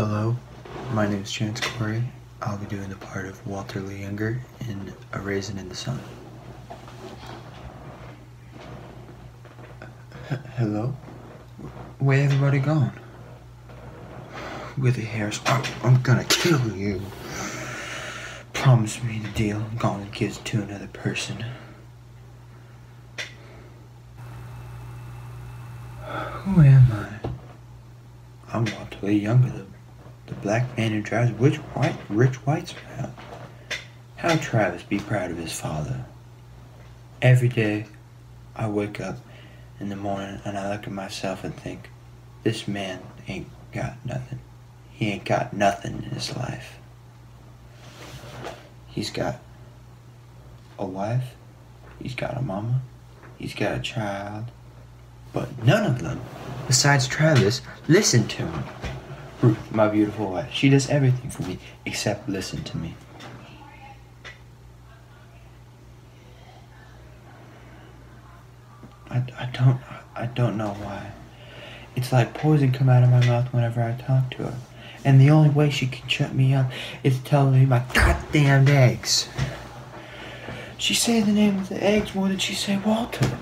Hello, my name is Quarry. I'll be doing the part of Walter Lee Younger in A Raisin in the Sun. Hello? Where everybody gone? Willie Harris, I'm gonna kill you. Promise me the deal. I'm gonna give it to another person. Who am I? I'm Walter Lee Younger, the black man who drives rich whites around. How Travis be proud of his father? Every day, I wake up in the morning and I look at myself and think, this man ain't got nothing. He ain't got nothing in his life. He's got a wife, he's got a mama, he's got a child, but none of them, besides Travis, listen to him. Ruth, my beautiful wife, she does everything for me except listen to me. I don't know why. It's like poison come out of my mouth whenever I talk to her. And the only way she can shut me up is to tell me my goddamn eggs. She say the name of the eggs more than she say Walter.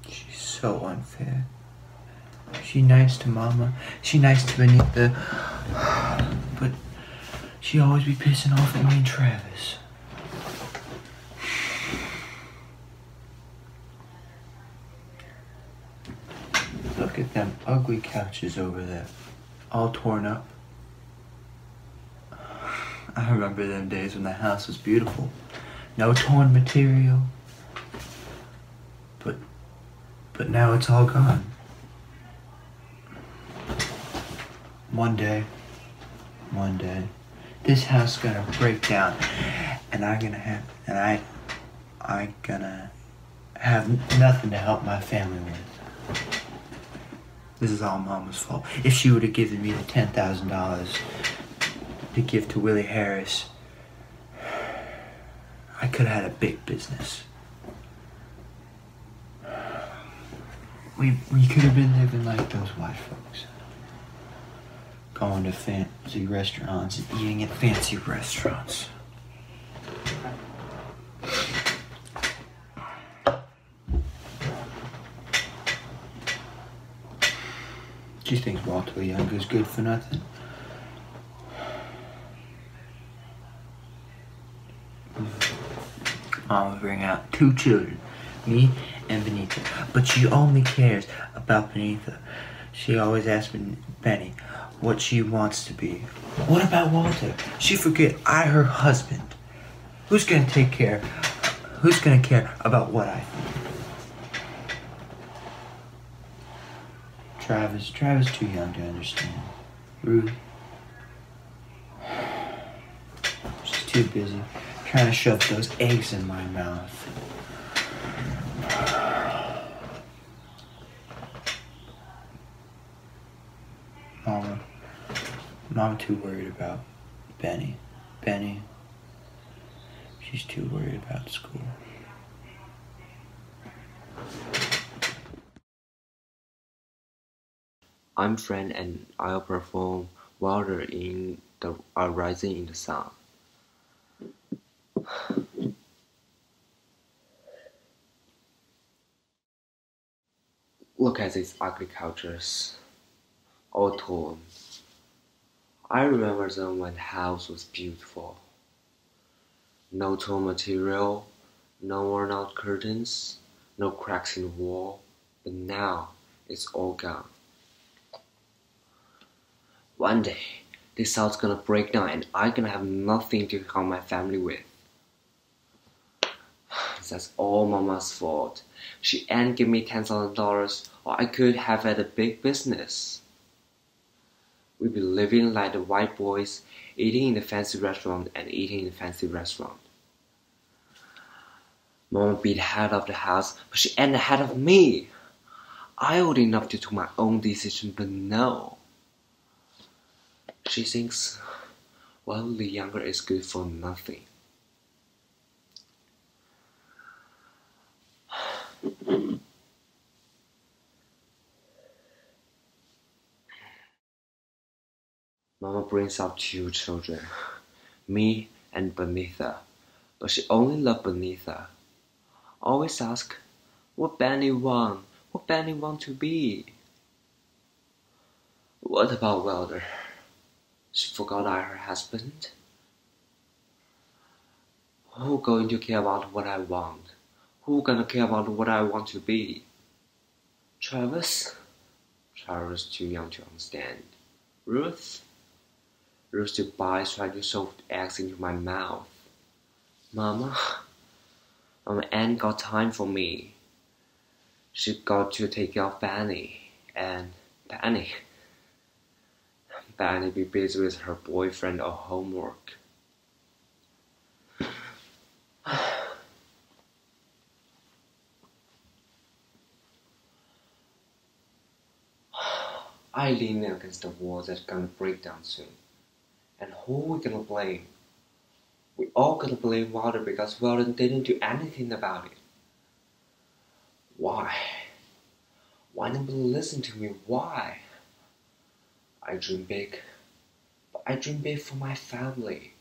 She's so unfair. She nice to Mama. She nice to Benita. But she always be pissing off at me and Travis. Look at them ugly couches over there, all torn up. I remember them days when the house was beautiful. No torn material. But now it's all gone. One day, this house is gonna break down, and I'm gonna have nothing to help my family with. This is all Mama's fault. If she would have given me the $10,000 to give to Willie Harris, I could have had a big business. We could have been living like those white folks. Going to fancy restaurants and eating at fancy restaurants. She thinks Walter Younger is good for nothing. Mama bring out 2 children, me and Benita. But she only cares about Benita. She always asks Benny what she wants to be. What about Walter? She forget I her husband. Who's gonna care about what I think? Travis too young to understand. Ruth, she's too busy trying to shove those eggs in my mouth. Mama too worried about Benny, she's too worried about school. I'm Fran and I'll perform Walter in A Raisin in the Sun. Look at these ugly couches, all torn. I remember them when the house was beautiful. No torn material, no worn out curtains, no cracks in the wall, but now it's all gone. One day, this house gonna break down and I'm gonna have nothing to help my family with. That's all Mama's fault. She ain't give me $10,000 or I could have had a big business. We'd be living like the white boys, eating in the fancy restaurant and eating in the fancy restaurant. Mama be the head of the house, but she ain't the head of me. I old enough to take my own decision, but no. She thinks, well, the younger is good for nothing. Mama brings up 2 children, me and Benitha, but she only loved Benitha. Always ask, what Benny want to be? What about Wilder? She forgot I'm her husband. Who going to care about what I want? Who gonna care about what I want to be? Travis? Travis too young to understand. Ruth? Ruth still bites trying to shove eggs into my mouth. Mama ain't got time for me. She got to take care of Benny and Benny. Benny be busy with her boyfriend or homework. I lean against the wall that's gonna break down soon. And who we gonna blame? We all gonna blame Wilder because Wilder didn't do anything about it. Why? Why nobody listen to me? Why? I dream big, but I dream big for my family.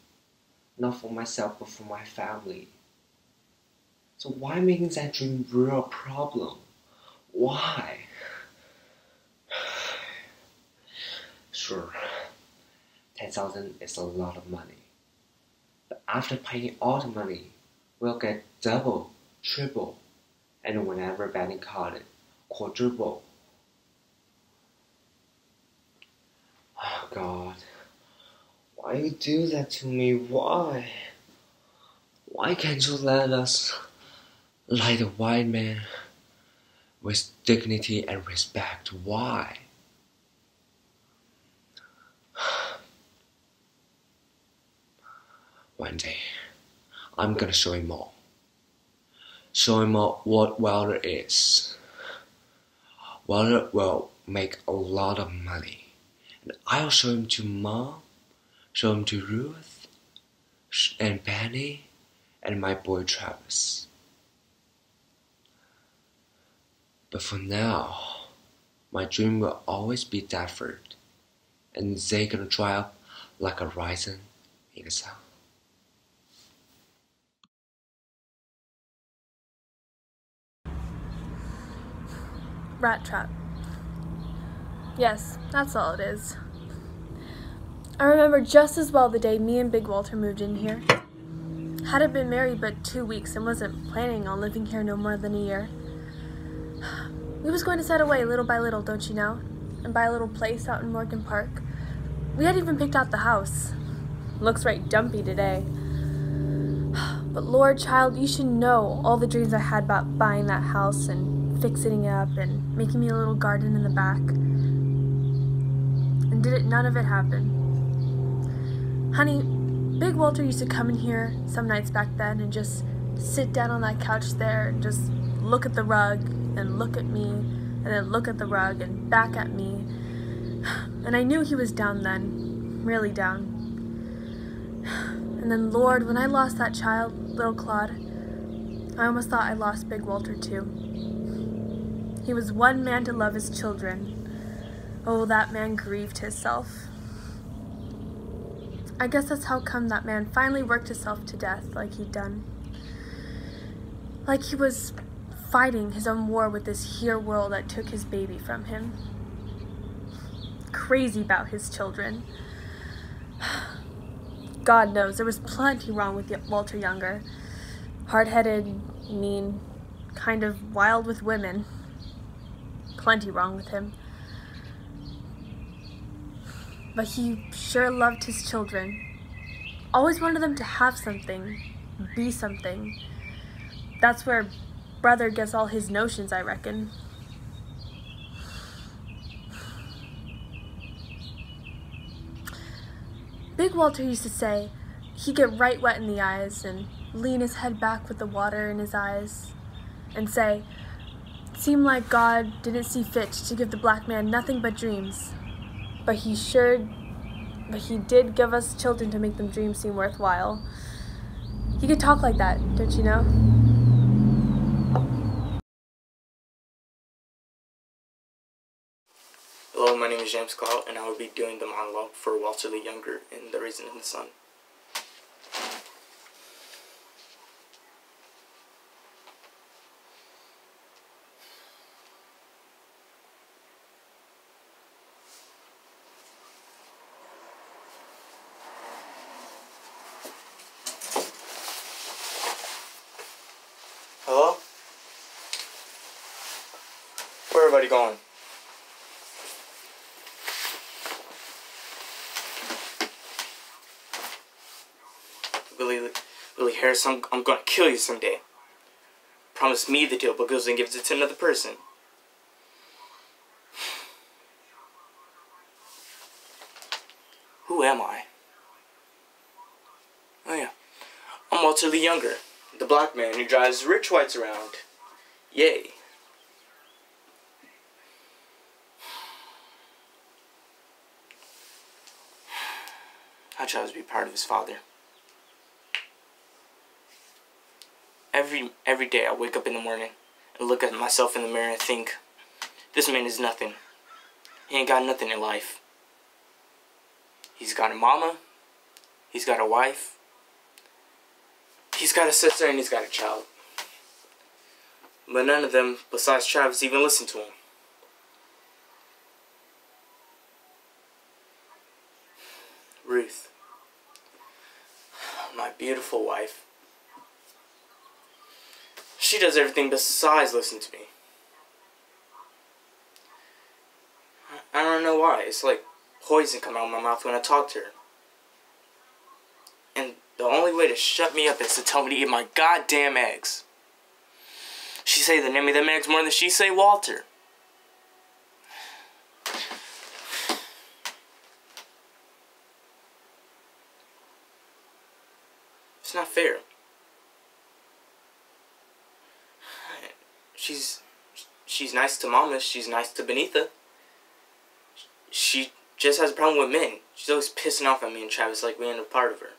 Not for myself, but for my family. So why making that dream real problem? Why? Sure, 10,000 is a lot of money. But after paying all the money, we'll get double, triple, and whenever Benny caught it, quadruple. Oh God, why you do that to me? Why? Why can't you let us, like the white man, with dignity and respect? Why? One day, I'm gonna show him all. Show him all what Wilder is. Wilder will make a lot of money. And I'll show him to Mom, show him to Ruth, and Benny, and my boy Travis. But for now, my dream will always be Deptford, and they gonna dry up like a raisin in the sun. Rat trap. Yes, that's all it is. I remember just as well the day me and Big Walter moved in here. Hadn't been married but 2 weeks and wasn't planning on living here no more than a year. We was going to set away little by little, don't you know, and buy a little place out in Morgan Park. We had even picked out the house. Looks right dumpy today. But Lord, child, you should know all the dreams I had about buying that house and fixing it up and making me a little garden in the back. And none of it happen. Honey, Big Walter used to come in here some nights back then and just sit down on that couch there and just look at the rug and look at me and then look at the rug and back at me. And I knew he was down then, really down. And then, Lord, when I lost that child, little Claude, I almost thought I lost Big Walter too. He was one man to love his children. Oh, that man grieved himself. I guess that's how come that man finally worked himself to death like he'd done. Like he was fighting his own war with this here world that took his baby from him. Crazy about his children. God knows, there was plenty wrong with Walter Younger. Hard-headed, mean, kind of wild with women. Plenty wrong with him. But he sure loved his children. Always wanted them to have something, be something. That's where brother gets all his notions, I reckon. Big Walter used to say he'd get right wet in the eyes and lean his head back with the water in his eyes and say, it seemed like God didn't see fit to give the black man nothing but dreams, but he did give us children to make them dreams seem worthwhile. He could talk like that, don't you know? Hello, my name is James Clough, and I will be doing the monologue for Walter the Younger in The Raisin in the Sun. Hello? Where everybody going? Willie Harris, I'm gonna kill you someday. Promise me the deal, but goes and gives it to another person. Who am I? Oh yeah, I'm Walter the Younger, the black man who drives rich whites around. Yay. I try to be proud of his father. Every day I wake up in the morning and look at myself in the mirror and think, this man is nothing. He ain't got nothing in life. He's got a mama, he's got a wife, he's got a sister, and he's got a child. But none of them, besides Travis, even listen to him. Ruth, my beautiful wife. She does everything besides listen to me. I don't know why. It's like poison coming out of my mouth when I talk to her. And the only way to shut me up is to tell me to eat my goddamn eggs. She say the name of them eggs more than she say Walter. It's not fair. She's nice to Mama, she's nice to Benita. She just has a problem with men. She's always pissing off at me and Travis like we ain't a part of her.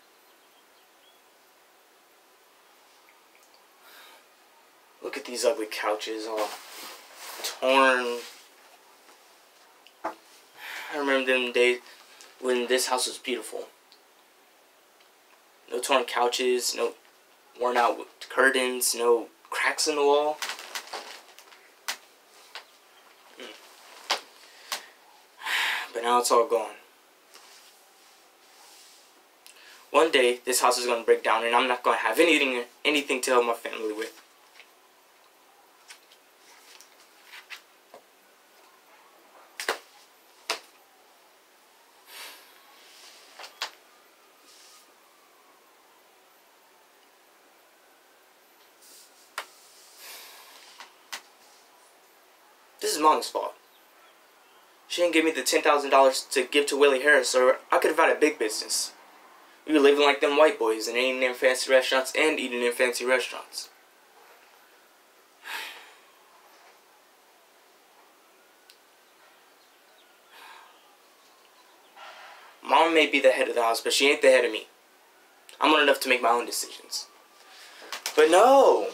Look at these ugly couches, all torn. I remember them days when this house was beautiful. No torn couches, no worn out curtains, no cracks in the wall. But now it's all gone. One day, this house is going to break down and I'm not going to have anything to help my family with. This is Mom's fault. She didn't give me the $10,000 to give to Willie Harris, or I could have had a big business. We were living like them white boys and eating in fancy restaurants and eating in fancy restaurants. Mom may be the head of the house, but she ain't the head of me. I'm old enough to make my own decisions. But no!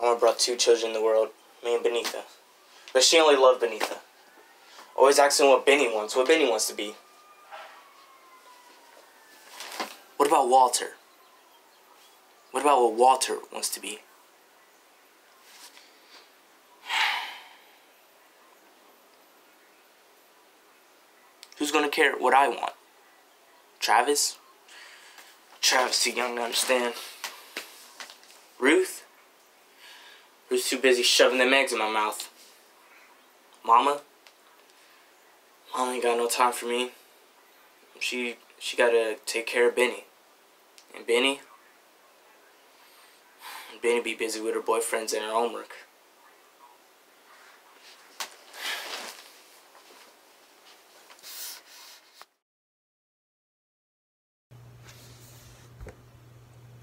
Mama brought two children in the world, me and Benita. But she only loved Benita. Always asking what Benny wants to be. What about Walter? What about what Walter wants to be? Who's gonna care what I want? Travis? Travis too young to understand. Ruth? Ruth's too busy shoving them eggs in my mouth. Mama? Mama ain't got no time for me. She gotta take care of Benny. And Benny be busy with her boyfriends and her homework.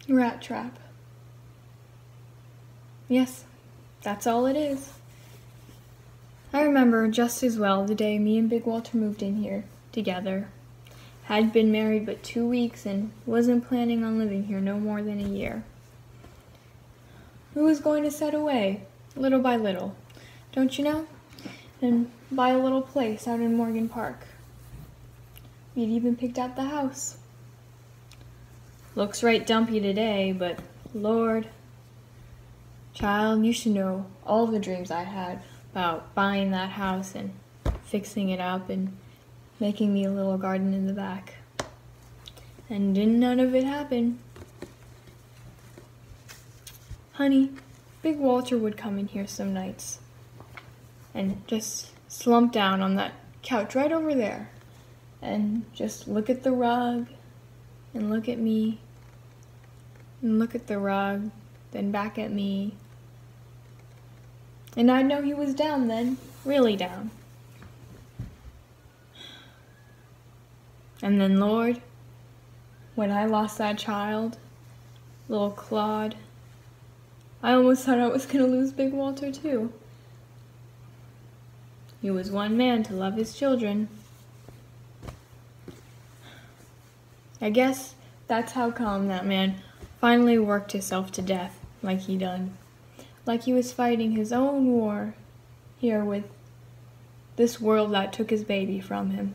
Rat trap. Yes, that's all it is. I remember just as well the day me and Big Walter moved in here together. Had been married but 2 weeks and wasn't planning on living here no more than a year. we was going to set away, little by little, don't you know? And buy a little place out in Morgan Park. We'd even picked out the house. Looks right dumpy today, but Lord, child, you should know all the dreams I had about buying that house and fixing it up and making me a little garden in the back. And didn't none of it happen. Honey, Big Walter would come in here some nights and just slump down on that couch right over there and just look at the rug and look at me and look at the rug, then back at me. And I'd know he was down then, really down. And then, Lord, when I lost that child, little Claude, I almost thought I was going to lose Big Walter too. He was one man to love his children. I guess that's how come that man finally worked himself to death like he done. Like he was fighting his own war here with this world that took his baby from him.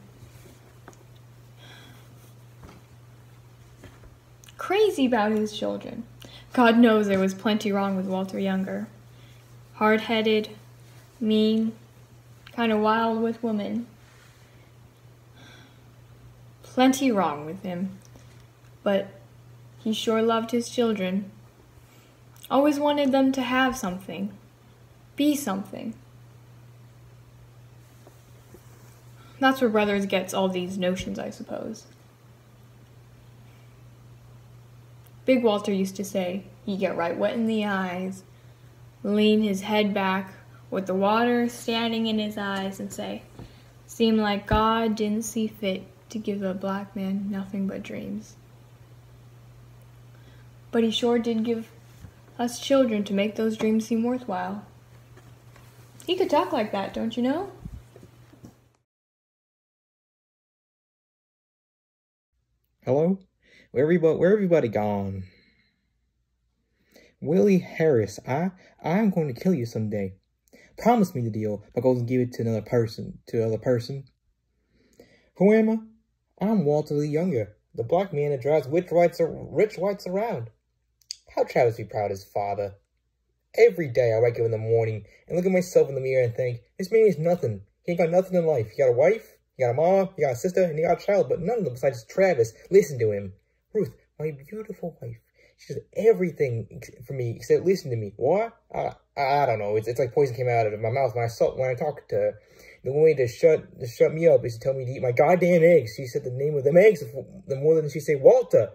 Crazy about his children. God knows there was plenty wrong with Walter Younger. Hard-headed, mean, kind of wild with women. Plenty wrong with him. But he sure loved his children. Always wanted them to have something. Be something. That's where Brothers gets all these notions, I suppose. Big Walter used to say he'd get right wet in the eyes, lean his head back with the water standing in his eyes and say, seemed like God didn't see fit to give a black man nothing but dreams. But he sure did give us children to make those dreams seem worthwhile. He could talk like that, don't you know? Hello? Where everybody gone? Willie Harris, I'm going to kill you someday. Promise me the deal, but go and give it to another person. Who am I? I'm Walter Lee Younger, the black man that drives rich whites around. How Travis be proud of his father. Every day I wake up in the morning and look at myself in the mirror and think, this man is nothing. He ain't got nothing in life. He got a wife, he got a mama, he got a sister, and he got a child, but none of them besides Travis listen to him. Ruth, my beautiful wife, she does everything for me except listen to me. What? I don't know. It's like poison came out of my mouth when I talked to her. The only way to shut me up is to tell me to eat my goddamn eggs. She said the name of them eggs the more than she said Walter.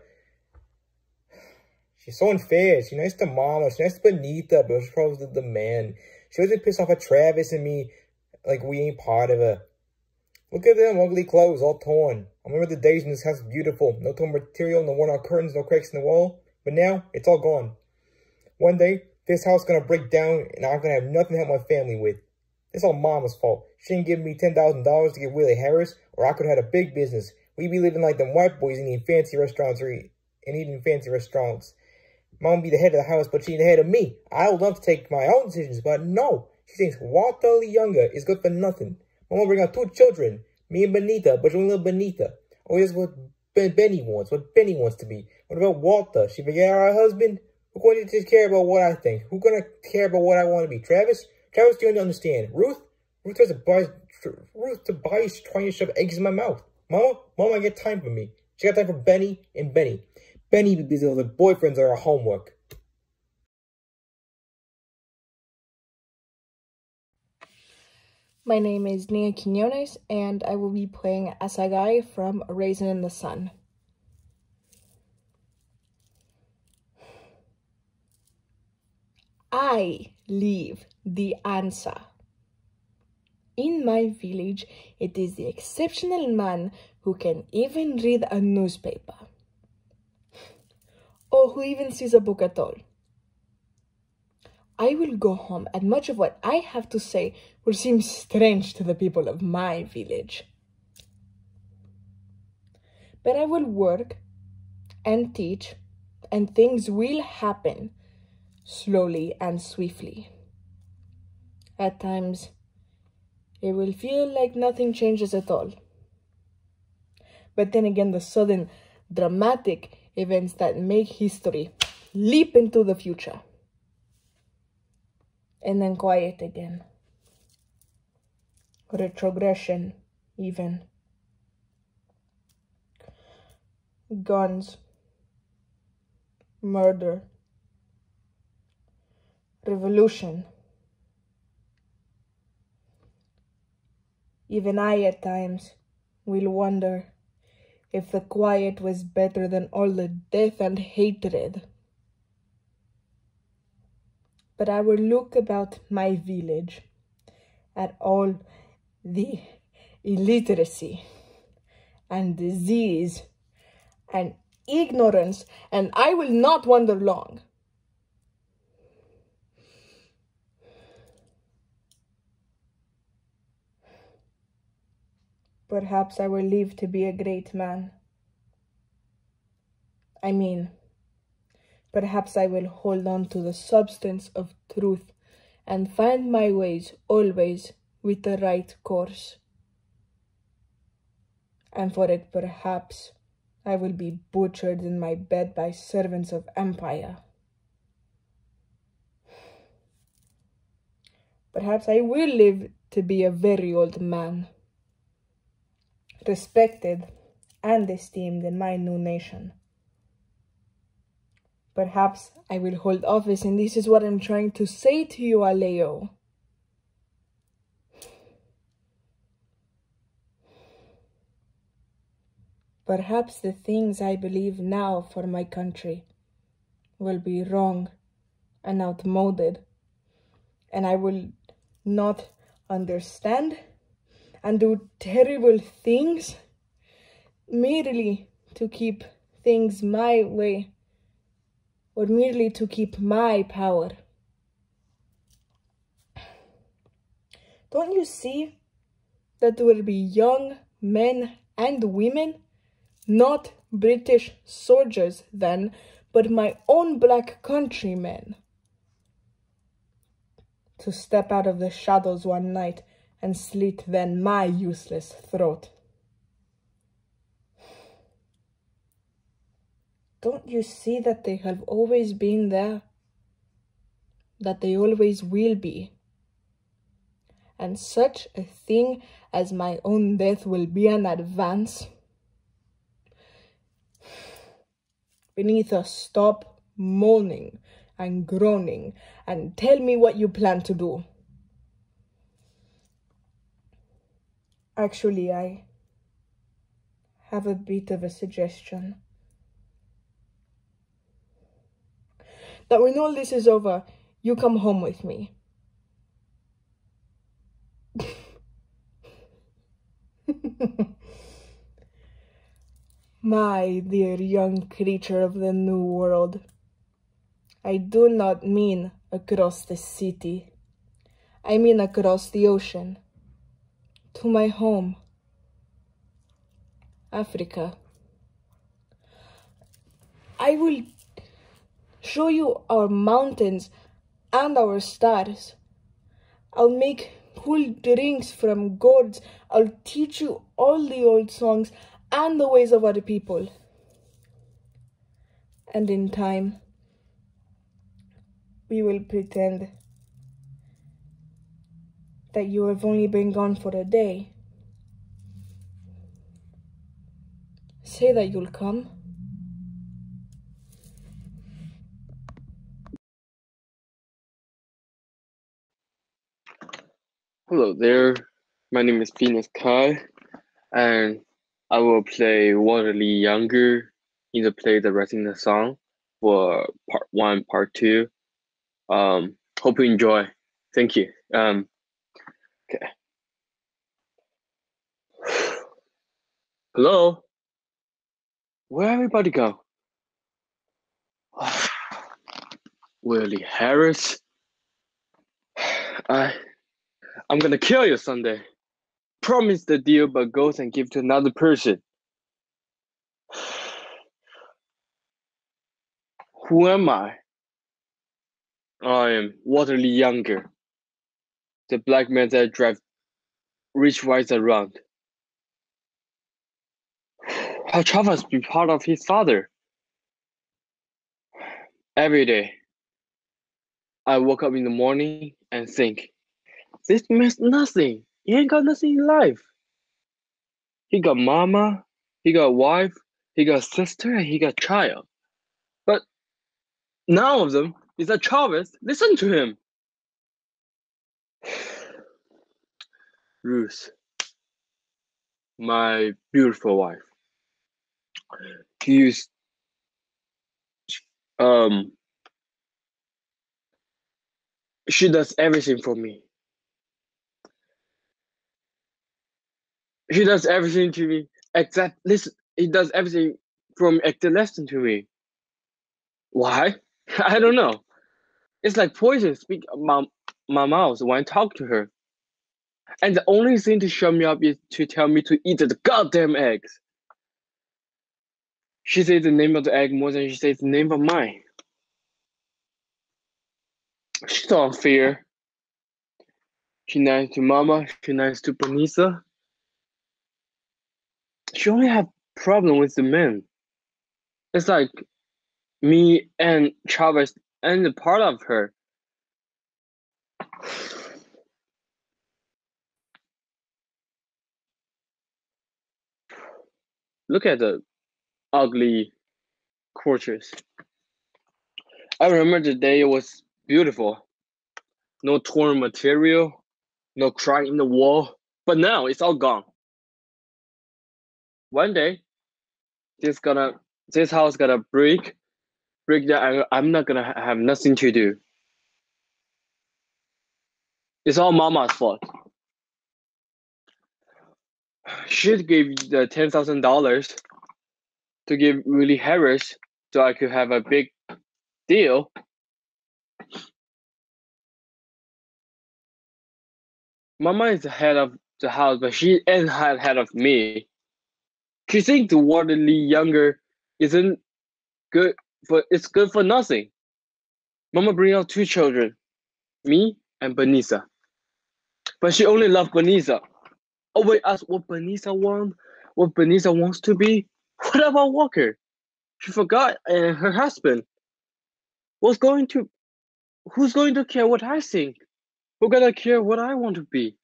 She's so unfair. She's nice to Mama. She's nice to Benita, but she's probably the man. She doesn't piss off at Travis and me like we ain't part of her. Look at them ugly clothes, all torn. I remember the days when this house was beautiful. No torn material, no worn-out curtains, no cracks in the wall. But now, it's all gone. One day, this house is going to break down, and I'm going to have nothing to help my family with. It's all Mama's fault. She didn't give me $10,000 to get Willie Harris, or I could have had a big business. We'd be living like them white boys and eating fancy restaurants Mom would be the head of the house, but she's the head of me. I would love to take my own decisions, but no. She thinks Walter Lee Younger is good for nothing. Mom will bring out 2 children, me and Benita, but only little Benita. Oh, that's what Benny wants, what Benny wants to be. What about Walter? She forget our husband? Who's going to just care about what I think? Who's going to care about what I want to be? Travis? Travis, do you understand? Ruth is trying to shove eggs in my mouth. Mama, get time for me. She got time for Benny and Benny. Benny be busy with her boyfriends or her homework. My name is Nia Quiñonez, and I will be playing as a guy from A Raisin in the Sun. I leave the answer. In my village, it is the exceptional man who can even read a newspaper, or who even sees a book at all. I will go home, and much of what I have to say will seem strange to the people of my village. But I will work and teach, and things will happen slowly and swiftly. At times, it will feel like nothing changes at all. But then again, the sudden, dramatic events that make history leap into the future. And then quiet again. Retrogression, even. Guns. Murder. Revolution. Even I, at times, will wonder if the quiet was better than all the death and hatred. But I will look about my village at all the illiteracy and disease and ignorance, and I will not wonder long. Perhaps I will live to be a great man. Perhaps I will hold on to the substance of truth and find my ways always with the right course. And for it, perhaps I will be butchered in my bed by servants of empire. Perhaps I will live to be a very old man, respected and esteemed in my new nation. Perhaps I will hold office, and this is what I'm trying to say to you, Alejo. Perhaps the things I believe now for my country will be wrong and outmoded, and I will not understand and do terrible things merely to keep things my way, or merely to keep my power. Don't you see that there will be young men and women, not British soldiers then, but my own black countrymen, to step out of the shadows one night and slit then my useless throat? Don't you see that they have always been there? That they always will be? And such a thing as my own death will be an advance? Beneath, stop moaning and groaning and tell me what you plan to do. Actually, I have a bit of a suggestion. That when all this is over, you come home with me. My dear young creature of the New World, I do not mean across the city. I mean across the ocean, to my home, Africa. I will show you our mountains and our stars. I'll make cool drinks from gourds. I'll teach you all the old songs and the ways of our people. And in time, we will pretend that you have only been gone for a day. Say that you'll come. Hello there, my name is Venus Kai, and I will play Waterly Younger in the play The Writing the Song for part 1, part 2. Hope you enjoy. Thank you. Okay. Hello? Where everybody go? Willie Harris? I'm gonna kill you someday. Promise the deal, but goes and give to another person. Who am I? I am Waterly Younger, the black man that drives rich whites around. How Chavez be part of his father? Every day, I wake up in the morning and think, this man's nothing. He ain't got nothing in life. He got mama, he got wife, he got sister, and he got child. But none of them is a Chavez. Listen to him. Ruth, my beautiful wife. She's she does everything for me. She does everything to me except listen. He does everything from except listen to me. Why? I don't know. It's like poison speak my mouth when I talk to her. And the only thing to shut me up is to tell me to eat the goddamn eggs. She says the name of the egg more than she says the name of mine. She's unfair. She's nice to Mama. She's nice to Benisa. She only have problem with the men. It's like me and Chavez and the part of her. Look at the ugly quarters. I remember the day it was beautiful. No torn material, no crack in the wall. But now it's all gone. One day, this house gonna break down. I'm not gonna have nothing to do. It's all Mama's fault. She'd give the $10,000 to give Willie Harris so I could have a big deal. Mama is the head of the house, but she ain't head of me. She thinks the Waterly Younger isn't good it's good for nothing. Mama bring out 2 children, me and Benisa. But she only loves Benisa. Always ask what Benisa wants to be. What about Walker? She forgot and her husband. Who's going to care what I think? Who's gonna care what I want to be?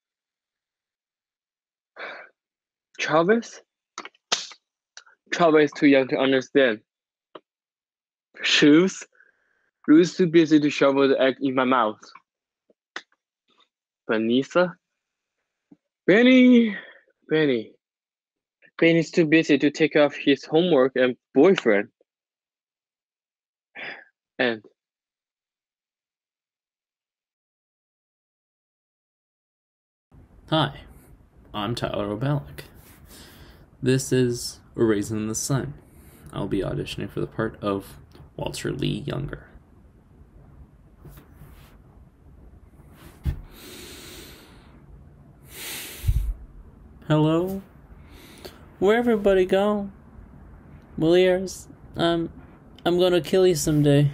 Chavez? Chavez is too young to understand. Shoes? Ruth's too busy to shovel the egg in my mouth. Benisa? Benny's too busy to take off his homework and boyfriend. And Hi, I'm Tyler Obelek. This is A Raisin in the Sun. I'll be auditioning for the part of Walter Lee Younger. Hello? Where everybody go? Well, here's, I'm gonna kill you someday.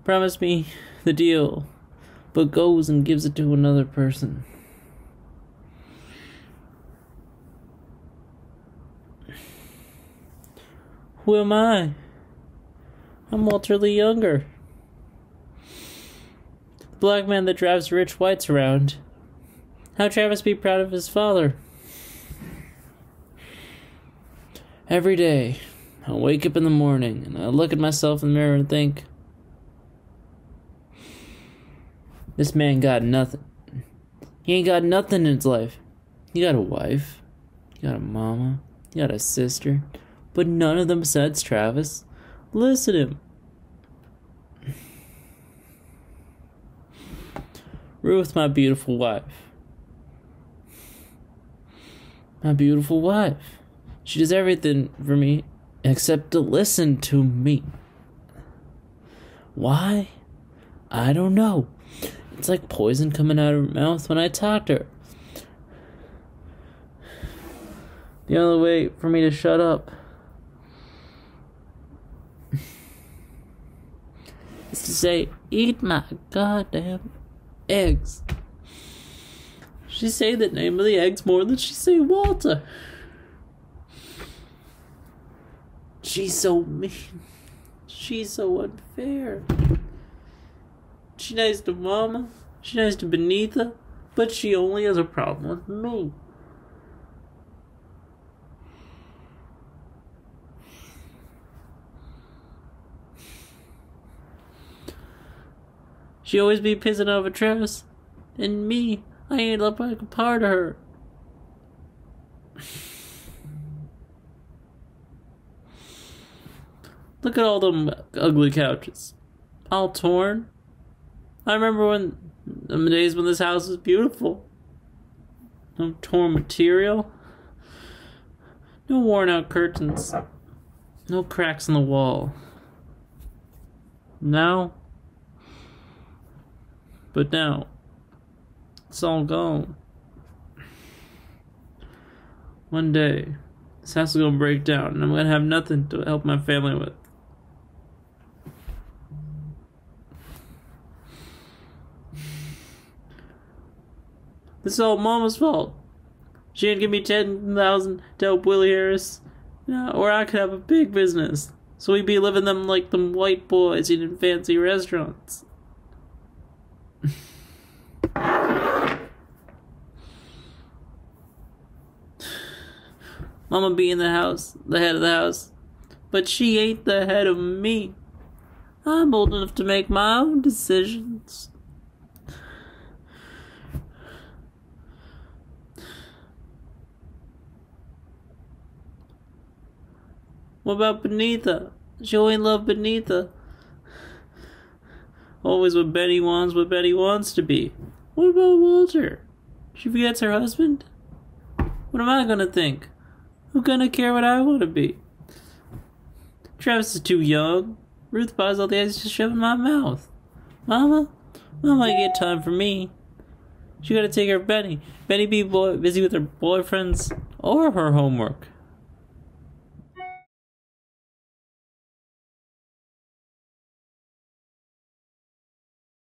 Promise me the deal, but goes and gives it to another person. Who am I? I'm Walter Lee Younger. The black man that drives rich whites around. How Travis be proud of his father? Every day, I wake up in the morning and I look at myself in the mirror and think, this man got nothing. He ain't got nothing in his life. He got a wife, he got a mama, he got a sister, but none of them besides Travis. Listen to him. Ruth, my beautiful wife. My beautiful wife. She does everything for me except to listen to me. Why? I don't know. It's like poison coming out of her mouth when I talk to her. The only way for me to shut up is to say, eat my goddamn eggs. She say the name of the eggs more than she say Walter. She's so mean. She's so unfair. She nice to Mama. She nice to Benita. But she only has a problem with me. She always be pissing off at Travis. And me, I ain't like a part of her. Look at all them ugly couches. All torn. I remember when the days when this house was beautiful. No torn material. No worn out curtains. No cracks in the wall. Now. But now, it's all gone. One day, this house is gonna break down and I'm gonna have nothing to help my family with. This is all Mama's fault. She didn't give me $10,000 to help Willie Harris, or I could have a big business. So we'd be living them like them white boys eating fancy restaurants. Mama be in the house, the head of the house, but she ain't the head of me. I'm old enough to make my own decisions. What about Benita? She only loved Benita. Always what Betty wants to be. What about Walter? She forgets her husband? What am I gonna think? Who's gonna care what I want to be? Travis is too young. Ruth buys all the eggs to shove in my mouth. Mama ain't get time for me. She gotta take care of Benny. Benny be busy with her boyfriends or her homework.